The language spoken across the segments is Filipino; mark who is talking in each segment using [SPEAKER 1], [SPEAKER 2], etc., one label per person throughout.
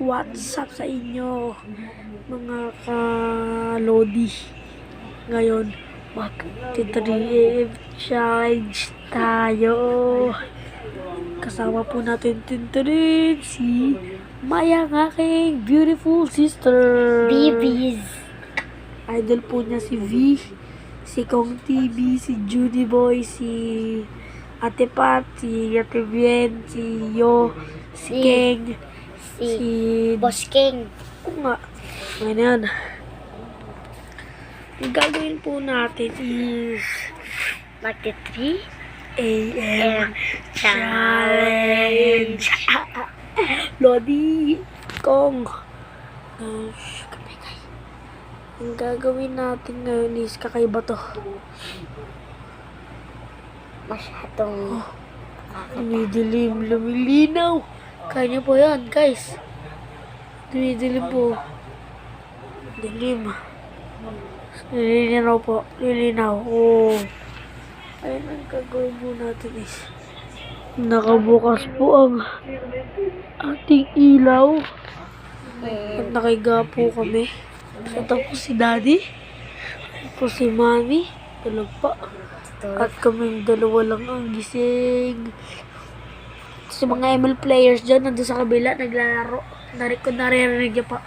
[SPEAKER 1] What's up sa inyo, mga ka-lodi? Ngayon, mag-3AM challenge tayo. Kasama po natin si Maya, ang aking beautiful sister.
[SPEAKER 2] Babies.
[SPEAKER 1] Idol po niya si V, si Kong TV, si Judy Boy, si Ate Pat, si Ate Bien, si Yo, si Keng, si
[SPEAKER 2] Boss King.
[SPEAKER 1] Oo nga. Ngayon, ang gagawin po natin is
[SPEAKER 2] Magti 3
[SPEAKER 1] AM challenge. Lodi, Kong. Ang gagawin natin ngayon is kakaiba to.
[SPEAKER 2] Masyadong
[SPEAKER 1] Lumidilim, lumilinaw. Kaya niyo po yan, guys. Lumidilim po. Dilim. Lilinaw po. Lilinaw. Oh. Ayun ang gagawin po natin is nakabukas po ang ating ilaw. At nakiga po kami. Ito po si Daddy. Ito po si Mami. Tulog pa. At kaming dalawa lang ang gising. Sa mga ML players dyan, nandun sa kabila, naglalaro. Naririnig niya pa.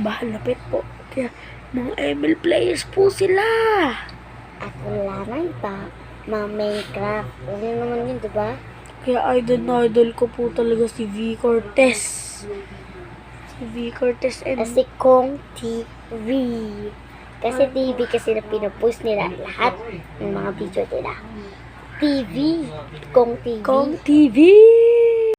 [SPEAKER 1] Lapit po. Kaya, mga ML players po sila.
[SPEAKER 2] at wala na iba. Mga Minecraft. Ano naman yun, diba?
[SPEAKER 1] Kaya idol na idol ko po talaga si V. Cortez. Si V. Cortez and
[SPEAKER 2] Kasi Kong TV. Kasi TV kasi na pinupost nila lahat ng mga video nila. TV. Kong TV.
[SPEAKER 1] Kong TV.